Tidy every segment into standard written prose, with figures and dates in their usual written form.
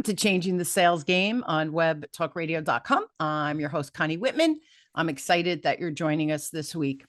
to Changing the Sales Game on webtalkradio.com. I'm your host, Connie Whitman. I'm excited that you're joining us this week.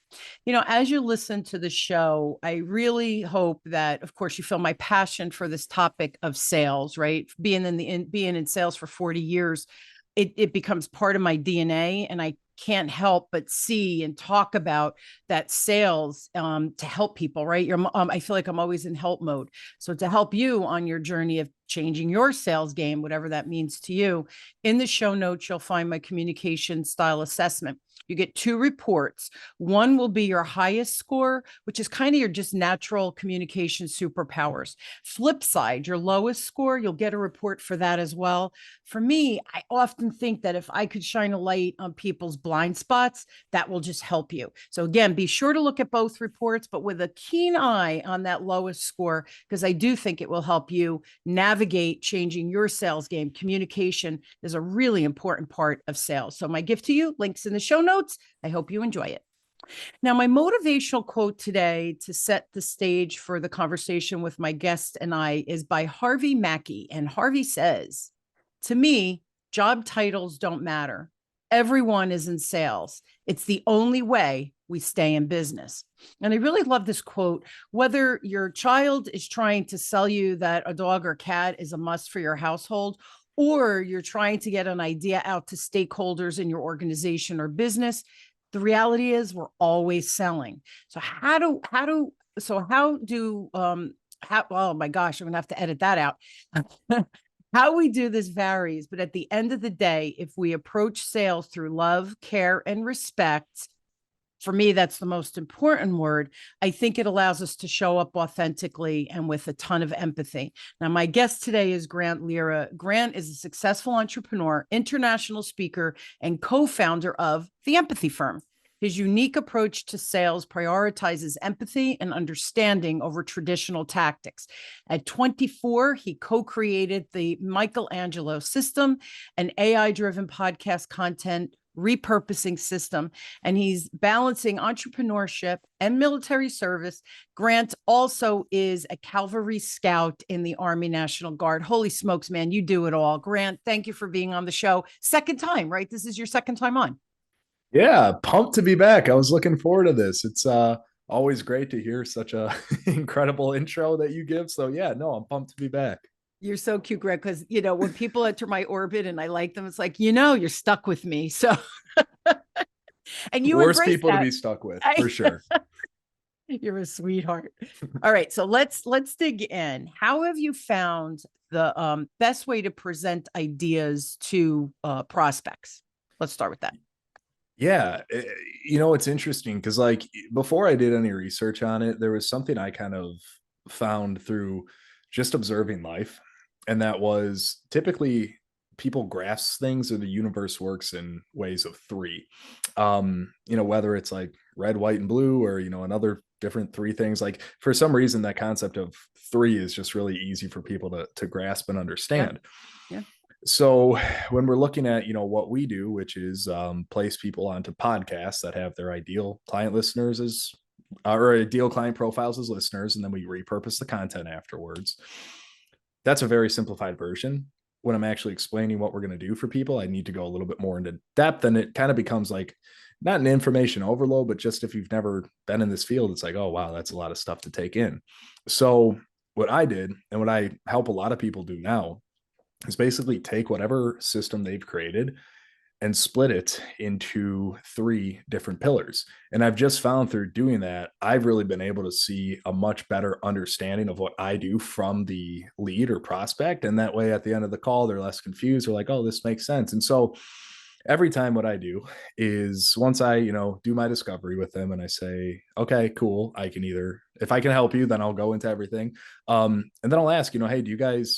As you listen to the show, I really hope that, of course, you feel my passion for this topic of sales, right? Being in sales for 40 years, it becomes part of my DNA, and I can't help but see and talk about that sales to help people, right? I feel like I'm always in help mode. So to help you on your journey of changing your sales game, whatever that means to you, in the show notes, you'll find my communication style assessment. You get 2 reports. One will be your highest score, which is kind of your just natural communication superpowers. Flip side, your lowest score, you'll get a report for that as well. For me, I often think that if I could shine a light on people's blind spots, that will just help you. So again, be sure to look at both reports, but with a keen eye on that lowest score, because I do think it will help you navigate changing your sales game. Communication is a really important part of sales. So my gift to you, links in the show notes. I hope you enjoy it. Now, my motivational quote today to set the stage for the conversation with my guest and I is by Harvey Mackay. And Harvey says, to me, job titles don't matter. Everyone is in sales. It's the only way we stay in business. And I really love this quote. Whether your child is trying to sell you that a dog or cat is a must for your household, or you're trying to get an idea out to stakeholders in your organization or business, the reality is we're always selling. So oh my gosh, I'm gonna have to edit that out. How we do this varies, but at the end of the day, if we approach sales through love, care, and respect, for me, that's the most important word. I think it allows us to show up authentically and with a ton of empathy. Now, my guest today is Grant Lira. Grant is a successful entrepreneur, international speaker, and co-founder of The Empathy Firm. His unique approach to sales prioritizes empathy and understanding over traditional tactics. At 24, he co-created the Michelangelo System, an AI-driven podcast content repurposing system, and he's balancing entrepreneurship and military service. Grant also is a Cavalry Scout in the Army National Guard. Holy smokes, man, you do it all. Grant, thank you for being on the show. Second time, right? This is your second time on. Yeah, pumped to be back. I was looking forward to this. It's always great to hear such a incredible intro that you give. So yeah, no, I'm pumped to be back. You're so cute, Greg, because, when people enter my orbit and I like them, it's like, you're stuck with me. So, and you Worst embrace people that. to be stuck with, for sure. You're a sweetheart. All right, so let's dig in. How have you found the best way to present ideas to prospects? Let's start with that. Yeah, it's interesting because before I did any research on it, there was something I kind of found through just observing life. And that was typically people grasp things, or the universe works in ways of 3. Whether it's like red, white, and blue, or, another different 3 things. Like for some reason, that concept of 3 is just really easy for people to grasp and understand. Yeah. So when we're looking at, what we do, which is place people onto podcasts that have their ideal client listeners as or ideal client profiles as listeners, and then we repurpose the content afterwards. That's a very simplified version. When I'm actually explaining what we're going to do for people, I need to go a little bit more into depth, and it kind of becomes like not an information overload, but just if you've never been in this field, it's like, oh, wow, that's a lot of stuff to take in. So what I did, and what I help a lot of people do now, is basically take whatever system they've created and split it into 3 different pillars. And I've just found through doing that, I've really been able to see a much better understanding of what I do from the lead or prospect. And that way, at the end of the call, they're less confused. They're like, oh, this makes sense. And so every time what I do is, once I, do my discovery with them and I say, okay, cool, I can either, if I can help you, then I'll go into everything. And then I'll ask, hey, do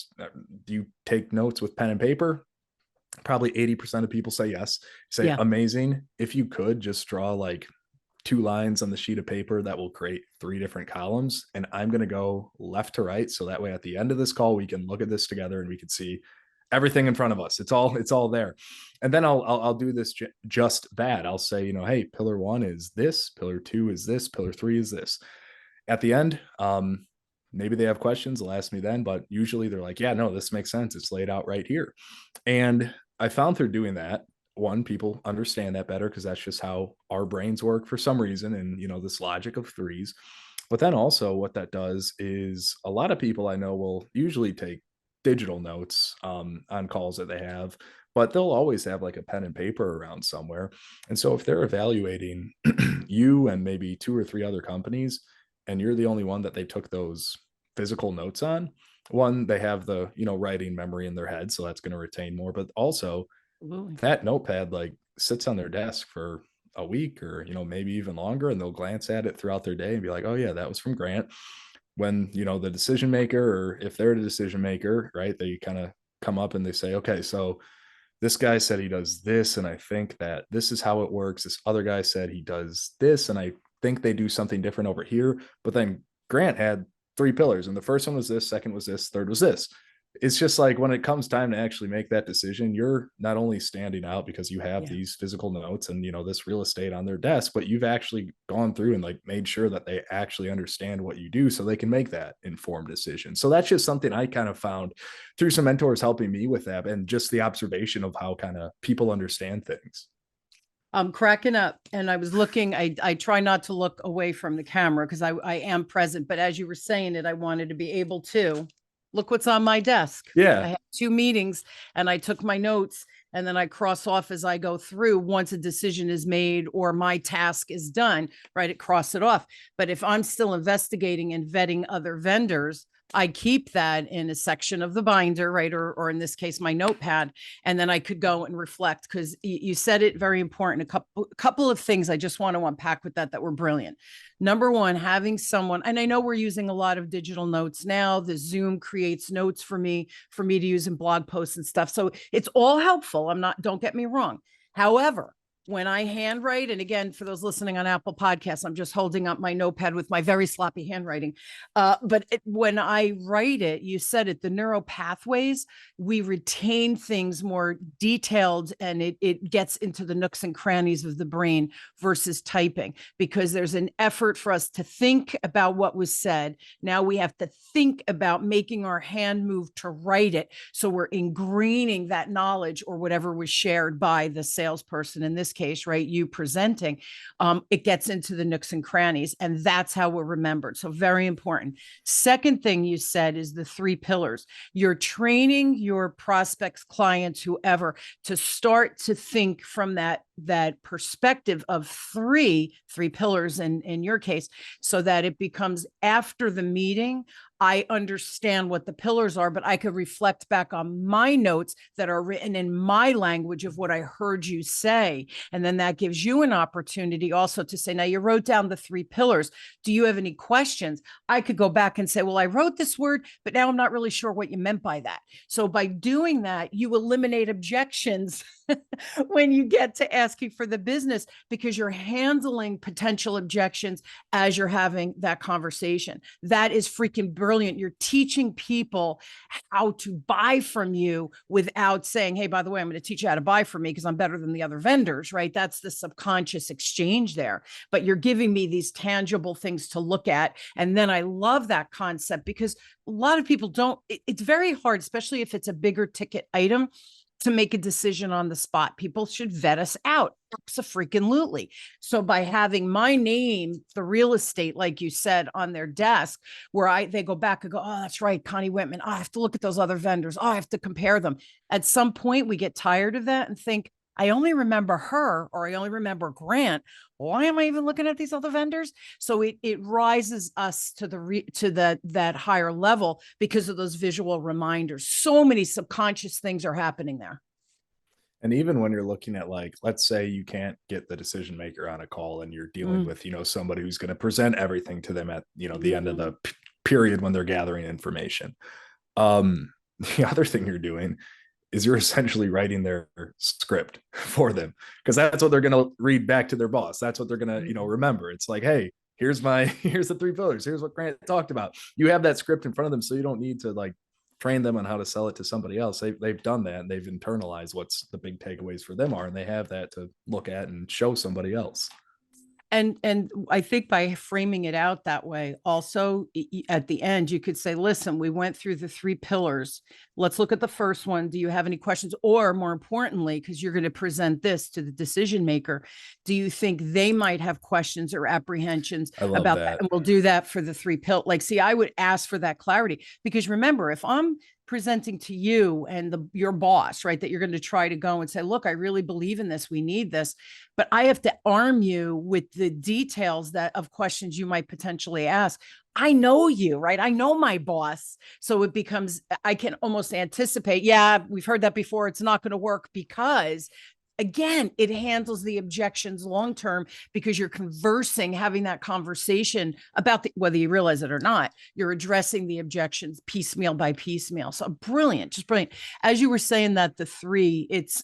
you take notes with pen and paper? Probably 80% of people say yes. Say, yeah. Amazing. If you could just draw like 2 lines on the sheet of paper, that will create 3 different columns. And I'm going to go left to right. So that way at the end of this call, we can look at this together and we can see everything in front of us. It's all there. And then I'll do this just that. I'll say, hey, pillar 1 is this, pillar 2 is this, pillar 3 is this. At the end, maybe they have questions, they'll ask me then, but usually they're like, yeah, no, this makes sense. It's laid out right here. And I found through doing that, one, people understand that better because that's just how our brains work for some reason. And, this logic of threes. But then also, what that does is a lot of people I know will usually take digital notes on calls that they have, but they'll always have like a pen and paper around somewhere. And so if they're evaluating you and maybe two or three other companies, and you're the only one that they took those physical notes on, one, they have the, writing memory in their head, so that's going to retain more. But also Absolutely. that notepad like sits on their desk for a week or, maybe even longer, and they'll glance at it throughout their day and be like, oh yeah, that was from Grant. When, the decision maker, or if they're the decision maker, right, they kind of come up and they say, okay, so this guy said he does this, and I think that this is how it works. This other guy said he does this, and I think they do something different over here. But then Grant had three pillars, and the first one was this, second was this, third was this. It's just like when it comes time to actually make that decision, you're not only standing out because you have Yeah. these physical notes and this real estate on their desk, but you've actually gone through and like made sure that they actually understand what you do so they can make that informed decision. So that's just something I kind of found through some mentors helping me with that, and just the observation of how kind of people understand things. I'm cracking up, and I was looking. I try not to look away from the camera because I am present. But as you were saying it, I wanted to be able to look what's on my desk. Yeah. I had 2 meetings, and I took my notes, and then I cross off as I go through. Once a decision is made or my task is done, right, it cross it off. But if I'm still investigating and vetting other vendors, I keep that in a section of the binder, right? Or in this case, my notepad. And then I could go and reflect, because you said it very important. A couple of things I just want to unpack with that were brilliant. Number one, having someone, and I know we're using a lot of digital notes now. The Zoom creates notes for me to use in blog posts and stuff. So it's all helpful. Don't get me wrong. However, when I handwrite, and again, for those listening on Apple Podcasts, I'm just holding up my notepad with my very sloppy handwriting. When I write it, you said it, the neural pathways, we retain things more detailed, and it gets into the nooks and crannies of the brain versus typing, because there's an effort for us to think about what was said. Now we have to think about making our hand move to write it. So we're ingraining that knowledge or whatever was shared by the salesperson in this case, right? You presenting, it gets into the nooks and crannies, and that's how we're remembered. So very important. Second thing you said is the 3 pillars. You're training your prospects, clients, whoever, to start to think from that perspective of three pillars in your case, so that it becomes, after the meeting, I understand what the pillars are, but I could reflect back on my notes that are written in my language of what I heard you say. And then that gives you an opportunity also to say, now you wrote down the 3 pillars. Do you have any questions? I could go back and say, well, I wrote this word, but now I'm not really sure what you meant by that. So by doing that, you eliminate objections when you get to asking for the business, because you're handling potential objections as you're having that conversation. That is freaking brilliant. You're teaching people how to buy from you without saying, hey, by the way, I'm going to teach you how to buy from me because I'm better than the other vendors, right? That's the subconscious exchange there. But you're giving me these tangible things to look at. And then I love that concept, because a lot of people don't, it's very hard, especially if it's a bigger ticket item, to make a decision on the spot. People should vet us out. Absolutely. So by having my name, the real estate, like you said, on their desk, where they go back and go, oh, that's right, Connie Whitman. Oh, I have to look at those other vendors. Oh, I have to compare them. At some point, we get tired of that and think, I only remember her, or I only remember Grant. Why am I even looking at these other vendors? So it rises us to that higher level because of those visual reminders. So many subconscious things are happening there. And even when you're looking at, like, let's say you can't get the decision maker on a call and you're dealing with, somebody who's going to present everything to them at, the end of the period when they're gathering information. The other thing you're doing is you're essentially writing their script for them, because that's what they're going to read back to their boss. That's what they're going to, remember. It's like, hey, here's the 3 pillars. Here's what Grant talked about. You have that script in front of them, so you don't need to like train them on how to sell it to somebody else. They've done that, and they've internalized what's the big takeaways for them are, and they have that to look at and show somebody else. And I think by framing it out that way, also at the end, you could say, listen, we went through the three pillars. Let's look at the first one. Do you have any questions? Or more importantly, because you're going to present this to the decision maker, do you think they might have questions or apprehensions I love about that? that. And we'll do that for the three pill. Like, see, I would ask for that clarity, because remember, if I'm presenting to you and your boss, right, that you're going to try to go and say, look, I really believe in this. We need this, but I have to arm you with the details that of questions you might potentially ask. I know you, right? I know my boss. So it becomes, I can almost anticipate, yeah, we've heard that before. It's not going to work because, again, it handles the objections long term, because you're conversing, having that conversation about whether you realize it or not, you're addressing the objections piecemeal by piecemeal. So brilliant, just brilliant. As you were saying that the three, it's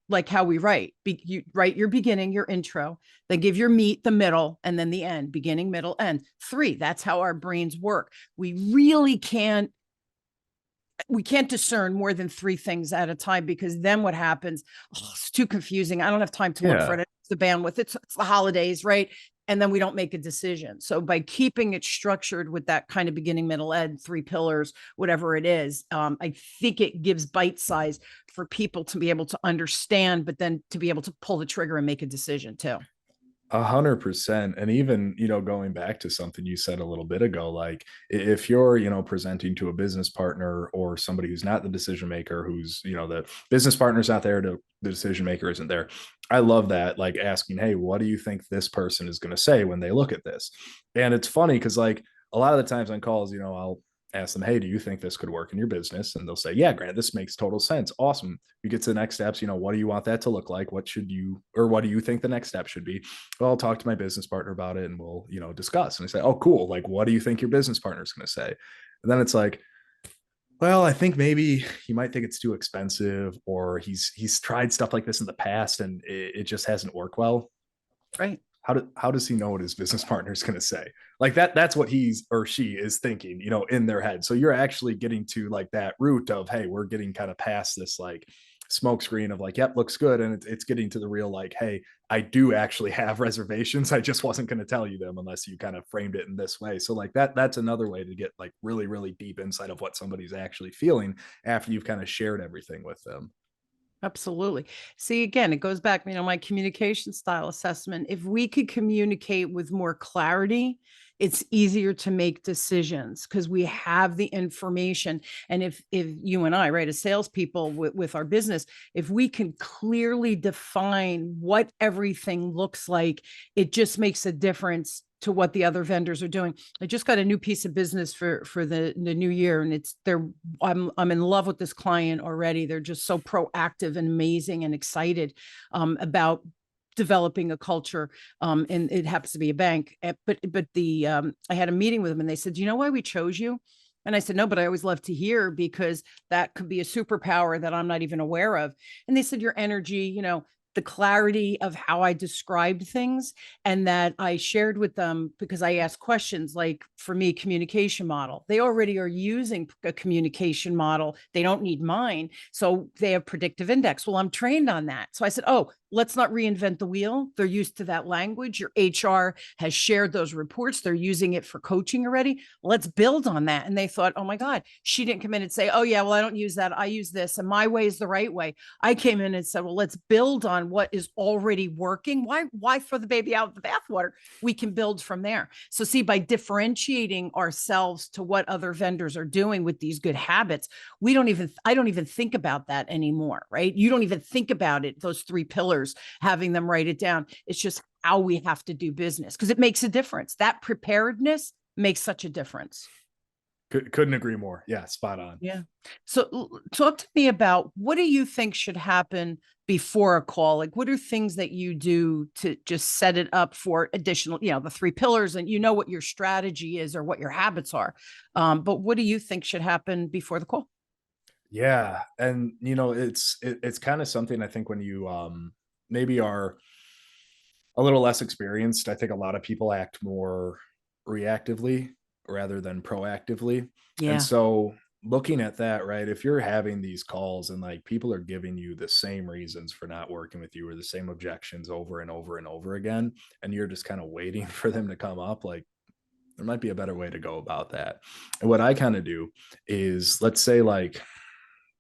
like how we write. You write your beginning, your intro, then give your meat, the middle, and then the end. Beginning, middle, end. Three. That's how our brains work. We can't discern more than three things at a time, because then what happens? Oh, it's too confusing. I don't have time to look for Yeah. it. It's the bandwidth. It's the holidays, right? And then we don't make a decision. So by keeping it structured with that kind of beginning, middle, end, three pillars, whatever it is, I think it gives bite size for people to be able to understand, but then to be able to pull the trigger and make a decision too. 100%. And even, going back to something you said a little bit ago, like if you're, presenting to a business partner or somebody who's not the decision maker, who's, the business partner's not there, the decision maker isn't there. I love that. Like asking, hey, what do you think this person is going to say when they look at this? And it's funny because, like, a lot of the times on calls, I'll ask them, hey, do you think this could work in your business? And they'll say, yeah, Grant, this makes total sense. Awesome. We get to the next steps. What do you want that to look like? What do you think the next step should be? Well, I'll talk to my business partner about it and we'll, discuss. And I say, oh, cool. Like, what do you think your business partner is going to say? And then it's like, well, I think maybe he might think it's too expensive, or he's tried stuff like this in the past and it just hasn't worked well. Right. How does he know what his business partner is going to say? Like that's what he's or she is thinking, in their head. So you're actually getting to like that root of, hey, we're getting kind of past this like smoke screen of like, yep, looks good. And it's getting to the real, like, hey, I do actually have reservations. I just wasn't going to tell you them unless you kind of framed it in this way. So like that's another way to get like really, really deep insight of what somebody's actually feeling after you've kind of shared everything with them. Absolutely. See, again, it goes back, my communication style assessment. If we could communicate with more clarity, it's easier to make decisions because we have the information. And if you and I, right, as salespeople with our business, if we can clearly define what everything looks like, it just makes a difference to what the other vendors are doing. I just got a new piece of business for the new year, and I'm in love with this client already. They're just so proactive and amazing and excited about developing a culture. And it happens to be a bank. But I had a meeting with them and they said, do you know why we chose you? And I said, no, but I always love to hear, because that could be a superpower that I'm not even aware of. And they said, your energy, the clarity of how I described things, and that I shared with them, because I asked questions like, for me, communication model. They already are using a communication model. They don't need mine. So they have predictive index. Well, I'm trained on that. So I said, oh, let's not reinvent the wheel. They're used to that language. Your HR has shared those reports. They're using it for coaching already. Let's build on that. And they thought, oh my God, she didn't come in and say, oh yeah, well, I don't use that. I use this. And my way is the right way. I came in and said, well, let's build on what is already working. Why throw the baby out with the bathwater? We can build from there. So see, by differentiating ourselves to what other vendors are doing with these good habits, I don't even think about that anymore, right? You don't even think about it, those three pillars, having them write it down. It's just how we have to do business, because it makes a difference. That preparedness makes such a difference. Couldn't agree more. Yeah, spot on. Yeah. So talk to me about, what do you think should happen before a call? Like, what are things that you do to just set it up for additional, the three pillars, and what your strategy is or what your habits are. But what do you think should happen before the call? Yeah, and it's kind of something I think when you maybe are a little less experienced, I think a lot of people act more reactively rather than proactively. And Yeah. so looking at that, right? If you're having these calls and like people are giving you the same reasons for not working with you or the same objections over and over and over again, and you're just kind of waiting for them to come up, like there might be a better way to go about that. And what I kind of do is, let's say like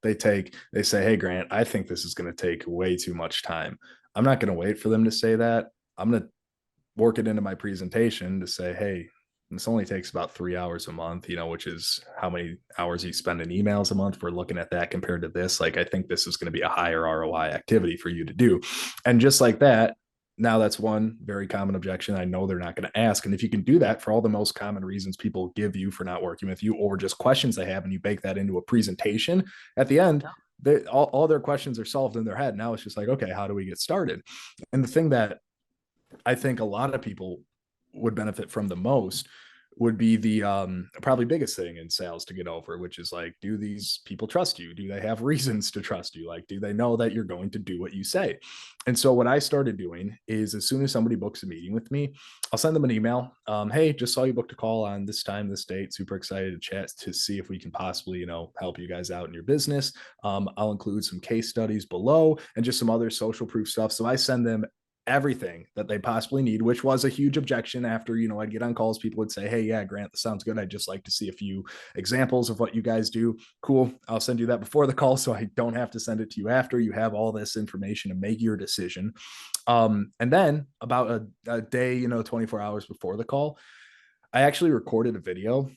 they say, "Hey Grant, I think this is going to take way too much time." I'm not going to wait for them to say that. I'm going to work it into my presentation to say, "Hey, this only takes about 3 hours a month, which is how many hours you spend in emails a month. We're looking at that compared to this. Like, I think this is going to be a higher ROI activity for you to do." And just like that, now that's one very common objection I know they're not going to ask. And if you can do that for all the most common reasons people give you for not working with you, or just questions they have, and you bake that into a presentation at the end, all their questions are solved in their head. Now it's just like, okay, how do we get started? And the thing that I think a lot of people would benefit from the most would be the probably biggest thing in sales to get over, which is like, do these people trust you? Do they have reasons to trust you? Like, do they know that you're going to do what you say? And so what I started doing is, as soon as somebody books a meeting with me, I'll send them an email. Hey, just saw you booked a call on this time, this date. Super excited to chat to see if we can possibly, help you guys out in your business. I'll include some case studies below and just some other social proof stuff. So I send them everything that they possibly need, which was a huge objection after, I'd get on calls. People would say, "Hey, yeah, Grant, that sounds good. I'd just like to see a few examples of what you guys do." Cool. I'll send you that before the call, so I don't have to send it to you after. You have all this information to make your decision. And then about a day, 24 hours before the call, I actually recorded a video.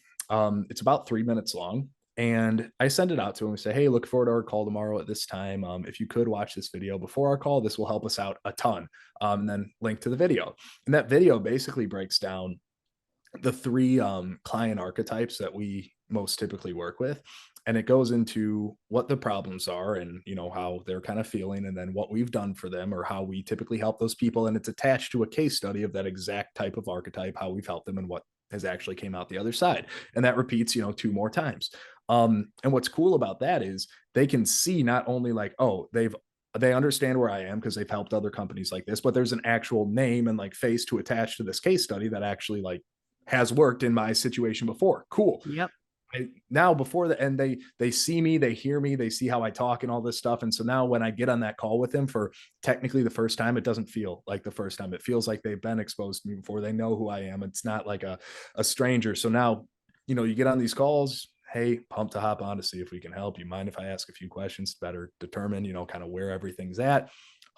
It's about 3 minutes long. And I send it out to him and say, "Hey, look forward to our call tomorrow at this time. If you could watch this video before our call, this will help us out a ton." And then link to the video. And that video basically breaks down the three client archetypes that we most typically work with. And it goes into what the problems are, and how they're kind of feeling, and then what we've done for them, or how we typically help those people. And it's attached to a case study of that exact type of archetype, how we've helped them and what has actually came out the other side. And that repeats, two more times. And what's cool about that is they can see not only like, oh, they understand where I am because they've helped other companies like this, but there's an actual name and like face to attach to this case study that actually like has worked in my situation before. Cool. Yep. Now before the end, they see me, they hear me, they see how I talk and all this stuff. And so now when I get on that call with them for technically the first time, it doesn't feel like the first time. It feels like they've been exposed to me before. They know who I am. It's not like a stranger. So now, you get on these calls. "Hey, pumped to hop on to see if we can help. You mind if I ask a few questions to better determine, kind of where everything's at?"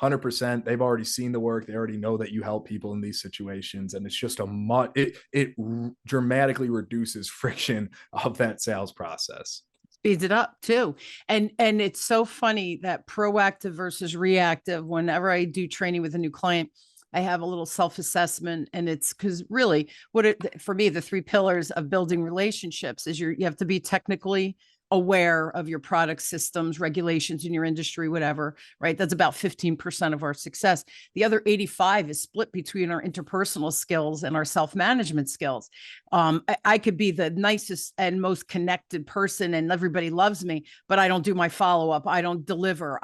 100%. They've already seen the work. They already know that you help people in these situations. And it's just it dramatically reduces friction of that sales process. Speeds it up too. And it's so funny that proactive versus reactive. Whenever I do training with a new client, I have a little self-assessment, and it's because really for me, the three pillars of building relationships is you have to be technically aware of your product, systems, regulations in your industry, whatever, right? That's about 15% of our success. The other 85 is split between our interpersonal skills and our self-management skills. I could be the nicest and most connected person and everybody loves me, but I don't do my follow-up. I don't deliver.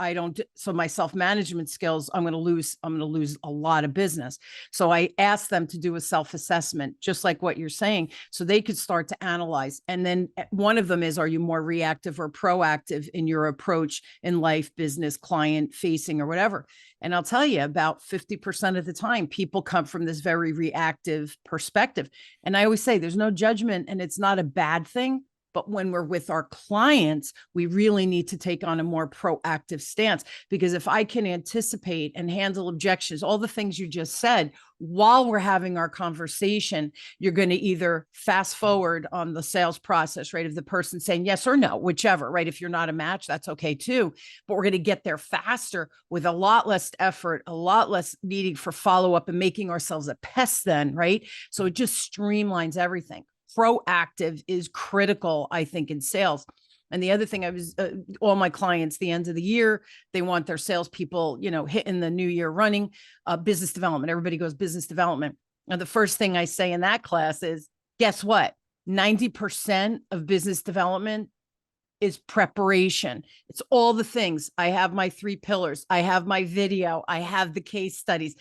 So my self-management skills, I'm going to lose a lot of business. So I ask them to do a self-assessment, just like what you're saying, so they could start to analyze. And then one of them is, are you more reactive or proactive in your approach in life, business, client facing, or whatever? And I'll tell you, about 50% of the time, people come from this very reactive perspective. And I always say there's no judgment, and it's not a bad thing. But when we're with our clients, we really need to take on a more proactive stance, because if I can anticipate and handle objections, all the things you just said, while we're having our conversation, you're going to either fast forward on the sales process, right? Of the person saying yes or no, whichever, right? If you're not a match, that's okay too. But we're going to get there faster with a lot less effort, a lot less needing for follow-up and making ourselves a pest then, right? So it just streamlines everything. Proactive is critical, I think, in sales. And the other thing, all my clients, the end of the year, they want their salespeople, hitting the new year running. Business development. Everybody goes business development. And the first thing I say in that class is, guess what? 90% of business development is preparation. It's all the things. I have my three pillars. I have my video. I have the case studies.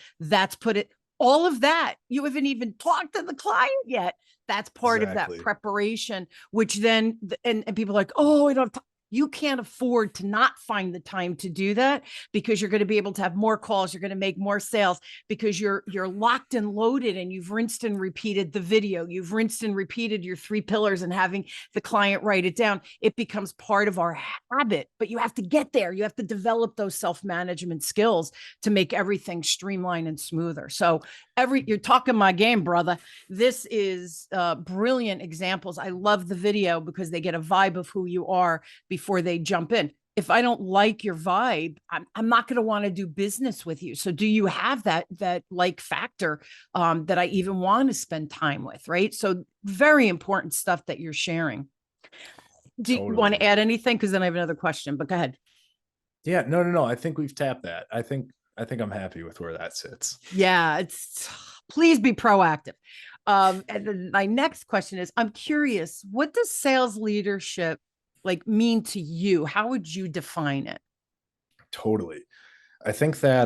all of that, you haven't even talked to the client yet. That's part of that Exactly. preparation, which then, and people are like, oh, I don't have time. You can't afford to not find the time to do that, because you're going to be able to have more calls. You're going to make more sales because you're locked and loaded, and you've rinsed and repeated the video. You've rinsed and repeated your 3 pillars and having the client write it down. It becomes part of our habit, but you have to get there. You have to develop those self-management skills to make everything streamlined and smoother. So you're talking my game, brother. This is brilliant examples. I love the video because they get a vibe of who you are before they jump in. If I don't like your vibe, I'm not going to want to do business with you. So do you have that like factor that I even want to spend time with, right? So very important stuff that you're sharing. Do you want to add anything? Because then I have another question, but go ahead. Yeah, no. I think we've tapped that. I think I'm happy with where that sits. Yeah, please be proactive. And then my next question is, I'm curious, what does sales leadership like mean to you? How would you define it? Totally. I think that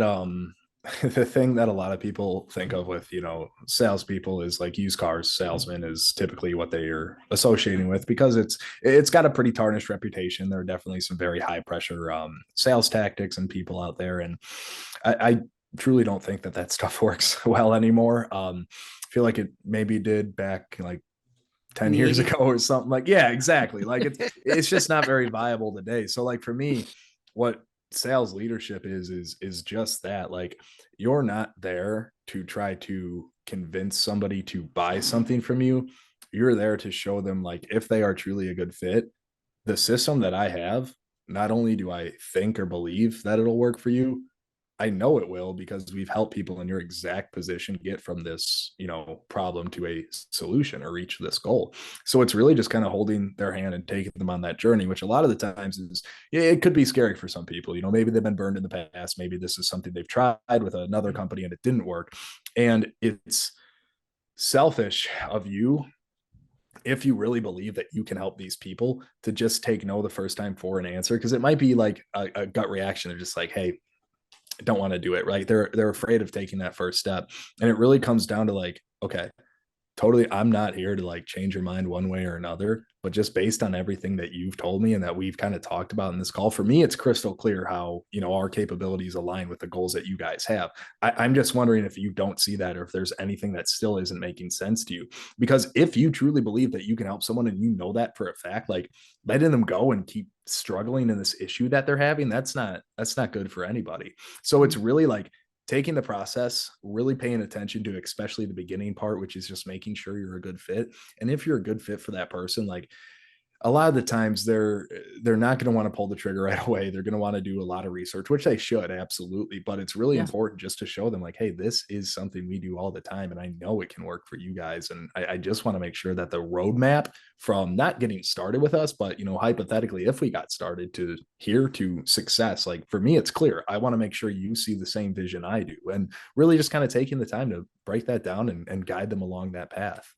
the thing that a lot of people think of with, salespeople is like used cars salesman is typically what they are associating with, because it's got a pretty tarnished reputation. There are definitely some very high pressure sales tactics and people out there. And I truly don't think that stuff works well anymore. I feel like it maybe did back like 10 years ago or something. Like, yeah, exactly. Like it's just not very viable today. So like for me, what sales leadership is just that. Like, you're not there to try to convince somebody to buy something from you. You're there to show them, like, if they are truly a good fit, the system that I have, not only do I think or believe that it'll work for you, I know it will, because we've helped people in your exact position get from this, problem to a solution or reach this goal. So it's really just kind of holding their hand and taking them on that journey, which a lot of the times it could be scary for some people. Maybe they've been burned in the past. Maybe this is something they've tried with another company and it didn't work. And it's selfish of you, if you really believe that you can help these people, to just take no the first time for an answer. Because it might be like a gut reaction. They're just like, hey, don't want to do it, right? They're afraid of taking that first step. And it really comes down to like, okay, totally, I'm not here to like change your mind one way or another, but just based on everything that you've told me and that we've kind of talked about in this call, for me, it's crystal clear how, our capabilities align with the goals that you guys have. I'm just wondering if you don't see that, or if there's anything that still isn't making sense to you. Because if you truly believe that you can help someone and you know that for a fact, like letting them go and keep struggling in this issue that they're having, that's not good for anybody. So it's really like taking the process, really paying attention to especially the beginning part, which is just making sure you're a good fit. And if you're a good fit for that person, like a lot of the times they're not going to want to pull the trigger right away. They're going to want to do a lot of research, which they should, absolutely. But it's really important just to show them like, hey, this is something we do all the time. And I know it can work for you guys. And I just want to make sure that the roadmap from not getting started with us, but, hypothetically, if we got started to here to success, like for me, it's clear. I want to make sure you see the same vision I do, and really just kind of taking the time to break that down and guide them along that path.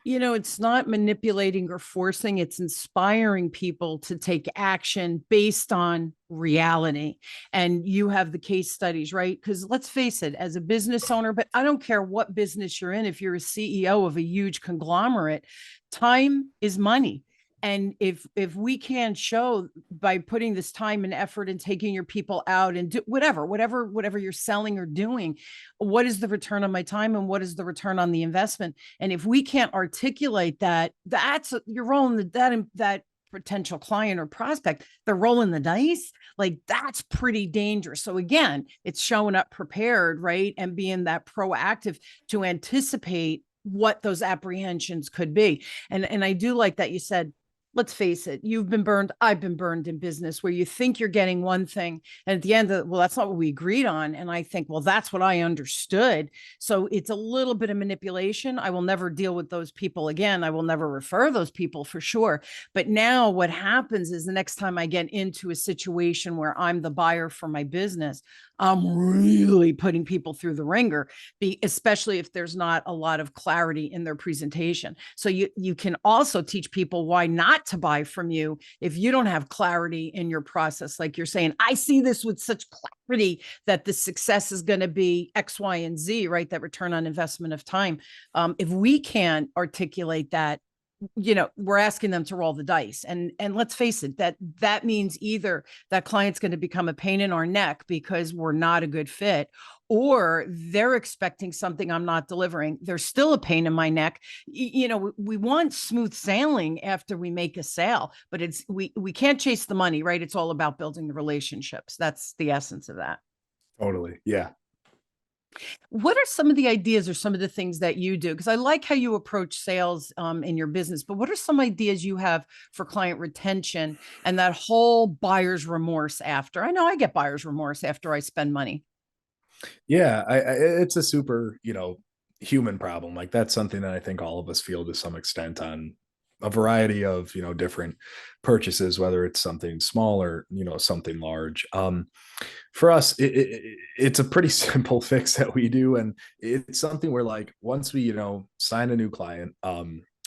It's not manipulating or forcing, it's inspiring people to take action based on reality. And you have the case studies, right? Because let's face it, as a business owner, but I don't care what business you're in, if you're a CEO of a huge conglomerate, time is money. And if we can show by putting this time and effort and taking your people out and do whatever you're selling or doing, what is the return on my time and what is the return on the investment? And if we can't articulate that, you're rolling that potential client or prospect, they're rolling the dice. Like that's pretty dangerous. So again, it's showing up prepared, right? And being that proactive to anticipate what those apprehensions could be. And I do like that you said, let's face it, you've been burned. I've been burned in business where you think you're getting one thing. And at the end of well, that's not what we agreed on. And I think, well, that's what I understood. So it's a little bit of manipulation. I will never deal with those people again. I will never refer those people for sure. But now what happens is the next time I get into a situation where I'm the buyer for my business, I'm really putting people through the ringer, especially if there's not a lot of clarity in their presentation. So you can also teach people why not not to buy from you if you don't have clarity in your process. Like you're saying, I see this with such clarity that the success is going to be X, Y, and Z, right? That return on investment of time. If we can't articulate that, we're asking them to roll the dice, and let's face it, that means either that client's going to become a pain in our neck because we're not a good fit, or they're expecting something I'm not delivering. They're still a pain in my neck. We want smooth sailing after we make a sale, but we can't chase the money, right? It's all about building the relationships. That's the essence of that. Totally. Yeah. What are some of the ideas or some of the things that you do? Because I like how you approach sales in your business, but what are some ideas you have for client retention and that whole buyer's remorse after? I know I get buyer's remorse after I spend money. Yeah. It's a super, human problem. Like that's something that I think all of us feel to some extent on a variety of, different purchases, whether it's something small or, something large. For us, it's a pretty simple fix that we do. And it's something where like, once we, sign a new client,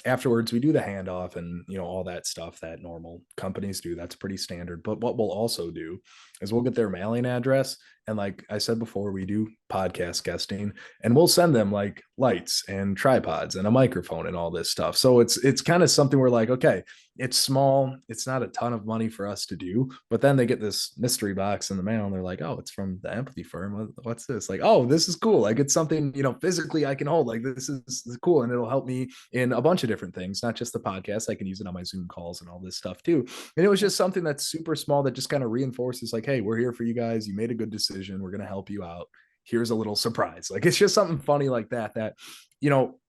afterwards we do the handoff and, all that stuff that normal companies do. That's pretty standard. But what we'll also do is we'll get their mailing address. And like I said before, we do podcast guesting and we'll send them like lights and tripods and a microphone and all this stuff. So it's kind of something where like, okay, it's small. It's not a ton of money for us to do, but then they get this mystery box in the mail and they're like, oh, it's from the empathy firm. What's this? Like, oh, this is cool. Like it's something, physically I can hold. Like this is cool. And it'll help me in a bunch of different things, not just the podcast. I can use it on my Zoom calls and all this stuff too. And it was just something that's super small that just kind of reinforces like, hey, we're here for you guys. You made a good decision. We're going to help you out. Here's a little surprise. Like it's just something funny like that,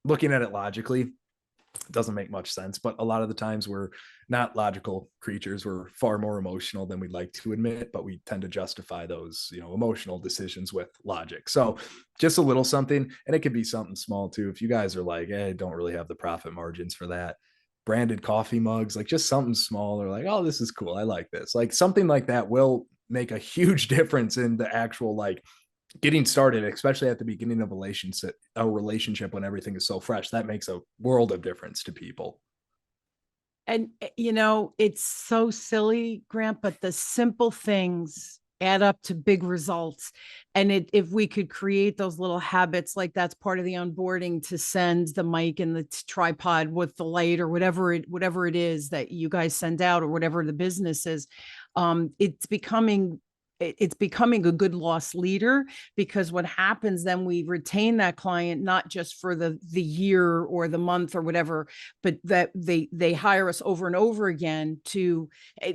looking at it logically, doesn't make much sense, but a lot of the times we're not logical creatures. We're far more emotional than we'd like to admit, but we tend to justify those, emotional decisions with logic. So just a little something, and it could be something small too. If you guys are like, hey, don't really have the profit margins for that, branded coffee mugs, like just something small, or like, oh, this is cool. I like this. Like something like that will make a huge difference in the actual like getting started, especially at the beginning of a relationship when everything is so fresh. That makes a world of difference to people. And, it's so silly, Grant, but the simple things add up to big results. And if we could create those little habits, like that's part of the onboarding, to send the mic and the tripod with the light or whatever it is that you guys send out, or whatever the business is, it's becoming a good loss leader, because what happens then, we retain that client not just for the year or the month or whatever, but that they hire us over and over again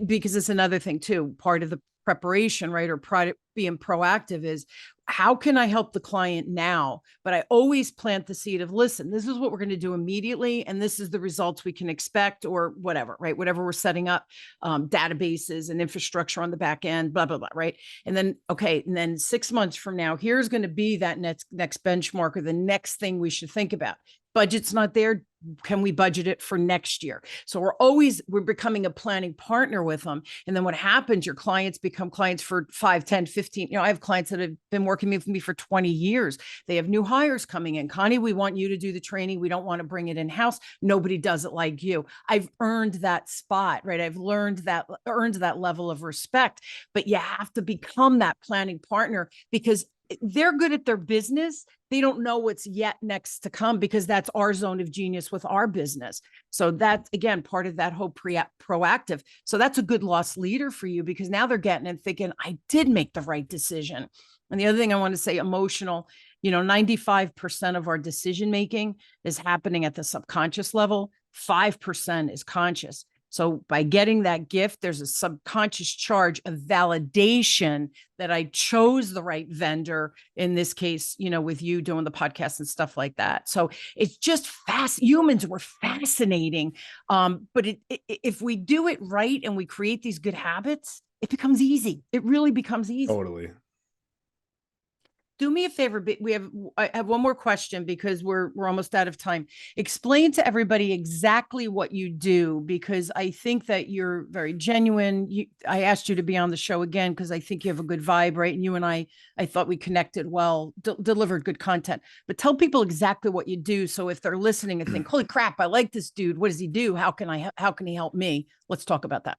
because it's another thing too, part of the preparation, right? Or being proactive is, how can I help the client now? But I always plant the seed of, listen, this is what we're going to do immediately, and this is the results we can expect, or whatever, right? Whatever we're setting up, databases and infrastructure on the back end, blah, blah, blah, right? And then, okay, and then 6 months from now, here's going to be that next benchmark, or the next thing we should think about. Budget's not there. Can we budget it for next year? So we're becoming a planning partner with them. And then what happens, your clients become clients for 5, 10, 15. I have clients that have been working with me for 20 years. They have new hires coming in. Connie, we want you to do the training. We don't want to bring it in-house. Nobody does it like you. I've earned that spot, right? I've earned that level of respect, but you have to become that planning partner, because they're good at their business. They don't know what's yet next to come, because that's our zone of genius with our business. So that's, again, part of that whole proactive. So that's a good loss leader for you, because now they're getting and thinking, I did make the right decision. And the other thing I want to say, emotional, 95% of our decision-making is happening at the subconscious level. 5% is conscious. So by getting that gift, there's a subconscious charge of validation that I chose the right vendor, in this case, with you doing the podcast and stuff like that. So it's just fast. Humans were fascinating. But if we do it right and we create these good habits, it becomes easy. It really becomes easy. Totally. Do me a favor. I have one more question because we're almost out of time. Explain to everybody exactly what you do, because I think that you're very genuine. I asked you to be on the show again because I think you have a good vibe, right? And you and I thought we connected well, delivered good content. But tell people exactly what you do, so if they're listening and think, "Holy crap, I like this dude. What does he do? How can he help me?" Let's talk about that.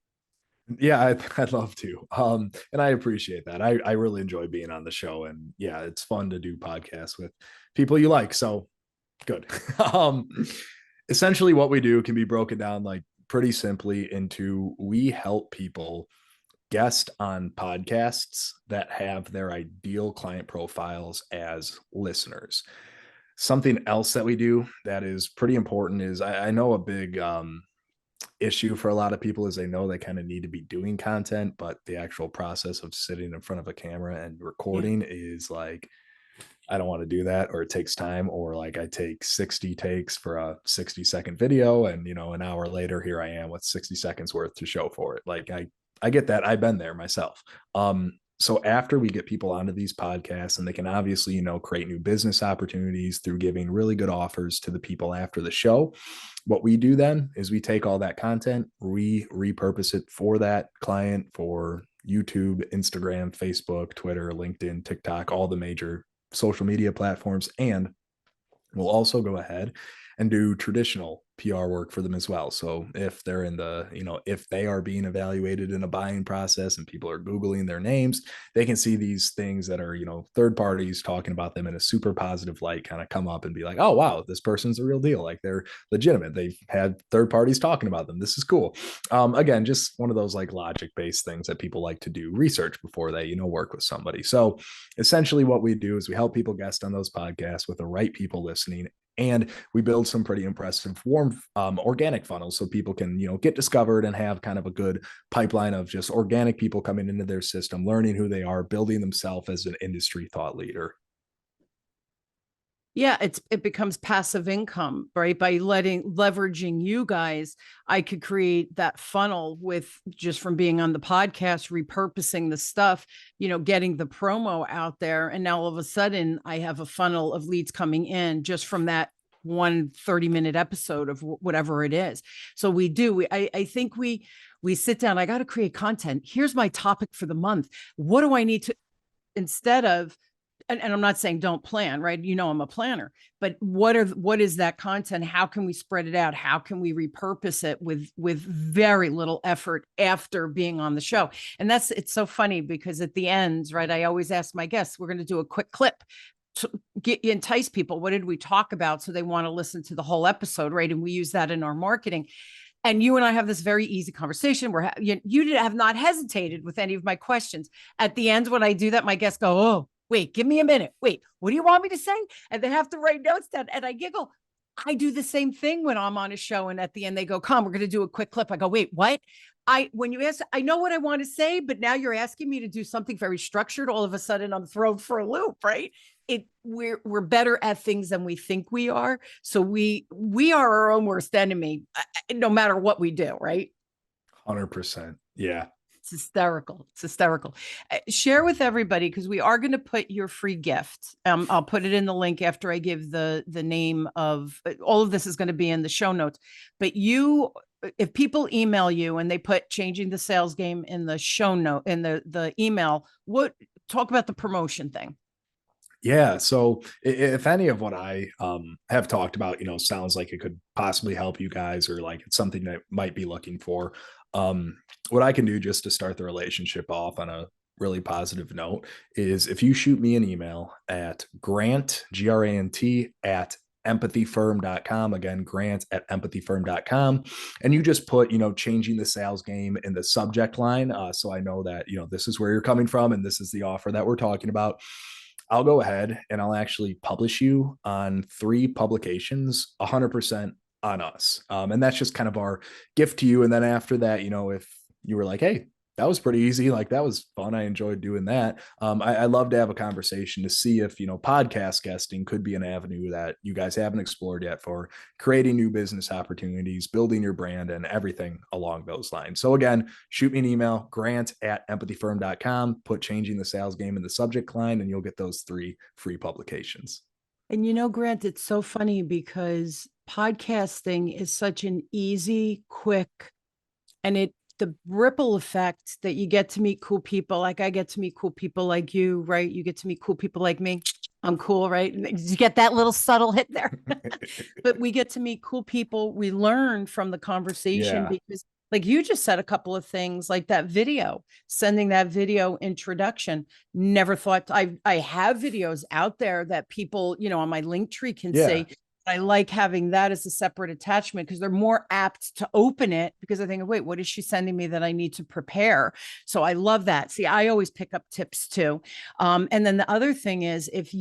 Yeah, I'd love to. And I appreciate that. I really enjoy being on the show, and yeah, it's fun to do podcasts with people you like. So good. um, Essentially, what we do can be broken down like pretty simply into we help people guest on podcasts that have their ideal client profiles as listeners. Something else that we do that is pretty important is I know a big issue for a lot of people is they know they kind of need to be doing content, but the actual process of sitting in front of a camera and Yeah. recording is like, I don't want to do that, or it takes time, or like I take 60 takes for a 60-second video, and an hour later, here I am with 60 seconds worth to show for it. Like I get that. I've been there myself. So after we get people onto these podcasts and they can obviously, create new business opportunities through giving really good offers to the people after the show. What we do then is we take all that content, we repurpose it for that client for YouTube, Instagram, Facebook, Twitter, LinkedIn, TikTok, all the major social media platforms. And we'll also go ahead and do traditional PR work for them as well. So if they're if they are being evaluated in a buying process and people are Googling their names, they can see these things that are, third parties talking about them in a super positive light kind of come up and be like, oh, wow, this person's a real deal. Like they're legitimate. They've had third parties talking about them. This is cool. Again, just one of those like logic based things that people like to do research before they, work with somebody. So essentially what we do is we help people guest on those podcasts with the right people listening, and we build some pretty impressive warm organic funnels so people can get discovered and have kind of a good pipeline of just organic people coming into their system, learning who they are, building themselves as an industry thought leader. Yeah, it becomes passive income, right? By leveraging you guys, I could create that funnel with just from being on the podcast, repurposing the stuff, getting the promo out there. And now all of a sudden I have a funnel of leads coming in just from that one 30-minute episode of whatever it is. So I think we sit down, I got to create content. Here's my topic for the month. What do I need to, instead of, and I'm not saying don't plan, right? I'm a planner, but what is that content? How can we spread it out? How can we repurpose it with very little effort after being on the show? And it's so funny because at the end, right, I always ask my guests, we're going to do a quick clip to entice people. What did we talk about? So they want to listen to the whole episode, right? And we use that in our marketing. And you and I have this very easy conversation where you have not hesitated with any of my questions. At the end, when I do that, my guests go, oh, wait, give me a minute. Wait, what do you want me to say? And they have to write notes down. And I giggle. I do the same thing when I'm on a show. And at the end, they go, come, we're going to do a quick clip. I go, wait, what? When you ask, I know what I want to say, but now you're asking me to do something very structured. All of a sudden I'm thrown for a loop, right? We're better at things than we think we are. So we are our own worst enemy, no matter what we do, right? 100%. Yeah. It's hysterical. It's hysterical. Share with everybody, because we are going to put your free gift. I'll put it in the link after I give the name of all of this is going to be in the show notes. But if people email you and they put changing the sales game in the show note in the email, talk about the promotion thing. Yeah. So if any of what I have talked about, sounds like it could possibly help you guys, or like it's something that might be looking for, what I can do just to start the relationship off on a really positive note is if you shoot me an email at Grant, GRANT at empathyfirm.com. Again, Grant at empathyfirm.com. And you just put, changing the sales game in the subject line. So I know that, this is where you're coming from and this is the offer that we're talking about. I'll go ahead and I'll actually publish you on 3 publications, 100% on us. And that's just kind of our gift to you. And then after that, if you were like, hey, That was pretty easy. Like that was fun. I enjoyed doing that. I love to have a conversation to see if, podcast guesting could be an avenue that you guys haven't explored yet for creating new business opportunities, building your brand, and everything along those lines. So again, shoot me an email, grant@empathyfirm.com, put changing the sales game in the subject line, and you'll get those 3 free publications. And Grant, it's so funny because podcasting is such an easy, quick, and the ripple effect that you get to meet cool people. Like I get to meet cool people like you, right? You get to meet cool people like me. I'm cool, right? You get that little subtle hit there. But we get to meet cool people. We learn from the conversation Yeah. because like you just said a couple of things like that video, sending that video introduction. Never thought I have videos out there that people, on my link tree can Yeah. see. I like having that as a separate attachment because they're more apt to open it because I think, wait, what is she sending me that I need to prepare? So I love that. See, I always pick up tips too. And then the other thing is if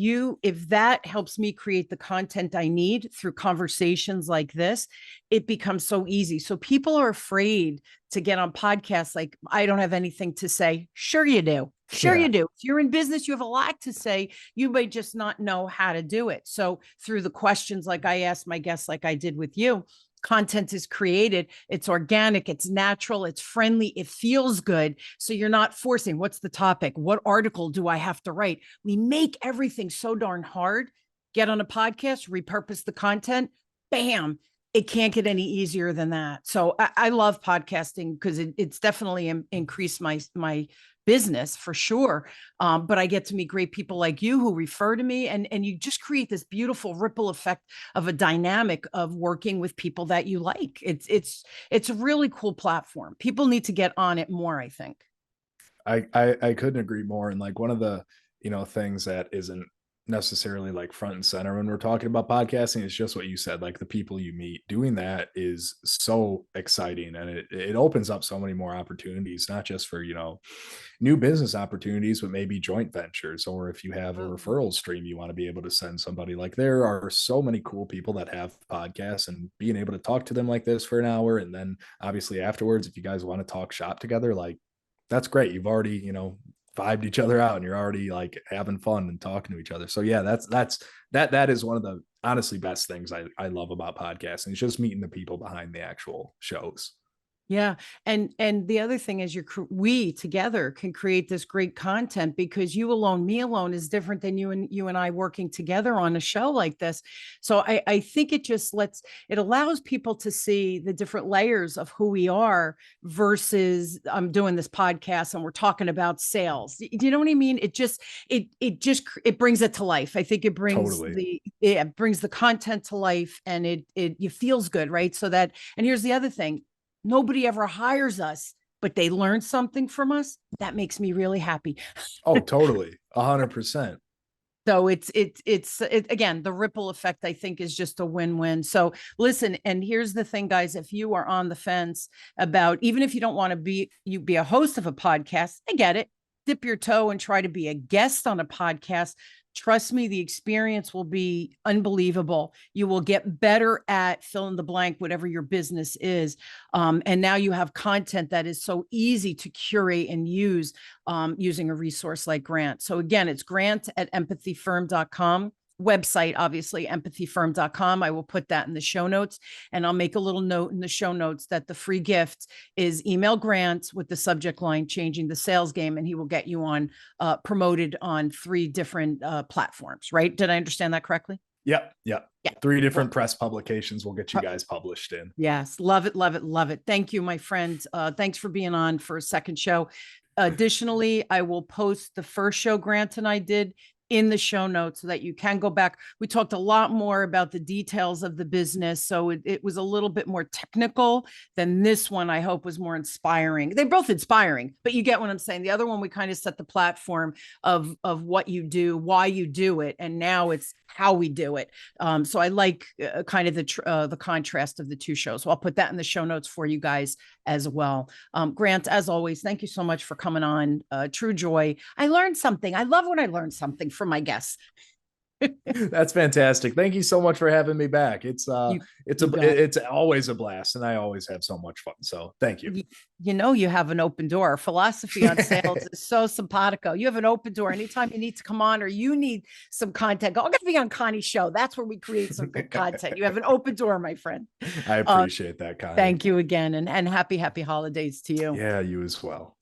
that helps me create the content I need through conversations like this, it becomes so easy. So people are afraid to get on podcasts. Like, I don't have anything to say. Sure you do. Sure Yeah. you do. If you're in business, you have a lot to say. You may just not know how to do it. So through the questions, like I asked my guests, like I did with you, content is created. It's organic. It's natural. It's friendly. It feels good. So you're not forcing, what's the topic? What article do I have to write? We make everything so darn hard. Get on a podcast, repurpose the content. Bam. It can't get any easier than that. So I love podcasting because it's definitely increased my business for sure. But I get to meet great people like you who refer to me, and you just create this beautiful ripple effect of a dynamic of working with people that you like. It's a really cool platform. People need to get on it more, I think. I couldn't agree more. And like one of the, things that isn't necessarily like front and center when we're talking about podcasting is just what you said, like the people you meet. Doing that is so exciting, and it opens up so many more opportunities, not just for, new business opportunities, but maybe joint ventures, or if you have a Mhm. referral stream you want to be able to send somebody. Like there are so many cool people that have podcasts, and being able to talk to them like this for an hour, and then obviously afterwards, if you guys want to talk shop together, like that's great. You've already, vibed each other out, and you're already like having fun and talking to each other. So yeah, that is one of the honestly best things I love about podcasting. It's just meeting the people behind the actual shows. Yeah. And the other thing is we together can create this great content because you alone, me alone is different than you and I working together on a show like this. So I think it allows people to see the different layers of who we are versus I'm doing this podcast and we're talking about sales. Do you know what I mean? It brings it to life. I think Totally. it brings the content to life, and it feels good, right? And here's the other thing. Nobody ever hires us, but they learn something from us. That makes me really happy. Oh, totally. 100%. So again, the ripple effect, I think, is just a win-win. So listen, and here's the thing, guys, if you are on the fence about, even if you don't want to be a host of a podcast, I get it. Dip your toe and try to be a guest on a podcast. Trust me, the experience will be unbelievable. You will get better at fill in the blank, whatever your business is. And now you have content that is so easy to curate and use using a resource like Grant. So again, it's grant@empathyfirm.com. Website, obviously, empathyfirm.com. I will put that in the show notes, and I'll make a little note in the show notes that the free gift is email Grant with the subject line changing the sales game, and he will get you on promoted on 3 different platforms, right? Did I understand that correctly? Yep. Yep. Yeah. 3 Well, different press publications will get you guys published in. yes. Love it. Love it. Love it. Thank you, my friend. Thanks for being on for a second show. Additionally, I will post the first show Grant and I did in the show notes so that you can go back. We talked a lot more about the details of the business. So it was a little bit more technical than this one. I hope was more inspiring. They're both inspiring, but you get what I'm saying. The other one, we kind of set the platform of what you do, why you do it. And now it's how we do it. So I like kind of the contrast of the 2 shows. So I'll put that in the show notes for you guys as well. Grant, as always, thank you so much for coming on. True joy. I learned something. I love when I learn something from my guests. That's fantastic. Thank you so much for having me back. You, you got It's always a blast, and I always have so much fun. So thank you. you know, you have an open door. Philosophy on sales is so simpatico. You have an open door. Anytime you need to come on or you need some content, go, I'm going to be on Connie's show. That's where we create some good content. You have an open door, my friend. I appreciate that, Connie. Thank you again. And happy holidays to you. Yeah, you as well.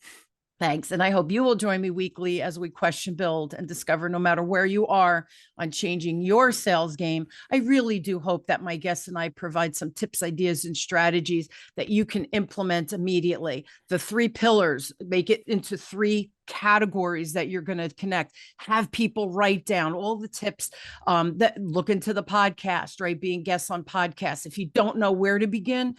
Thanks. And I hope you will join me weekly as we question, build, and discover no matter where you are on changing your sales game. I really do hope that my guests and I provide some tips, ideas, and strategies that you can implement immediately. The 3 pillars, make it into 3 categories that you're going to connect. Have people write down all the tips that look into the podcast, right? Being guests on podcasts. If you don't know where to begin,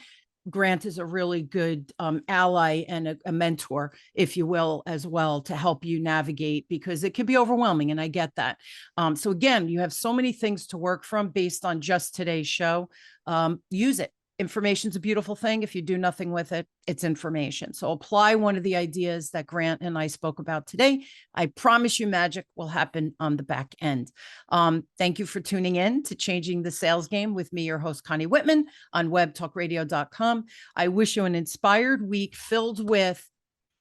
Grant is a really good ally and a mentor, if you will, as well, to help you navigate, because it can be overwhelming. And I get that. So again, you have so many things to work from based on just today's show. Use it. Information's a beautiful thing. If you do nothing with it, it's information. So apply one of the ideas that Grant and I spoke about today. I promise you magic will happen on the back end. Thank you for tuning in to Changing the Sales Game with me, your host, Connie Whitman, on webtalkradio.com. I wish you an inspired week filled with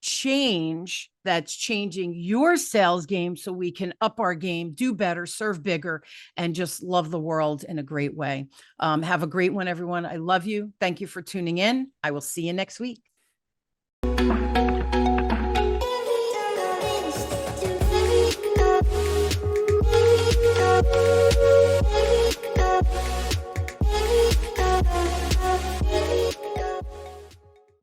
change that's changing your sales game so we can up our game, do better, serve bigger, and just love the world in a great way. Have a great one, everyone. I love you. Thank you for tuning in. I will see you next week.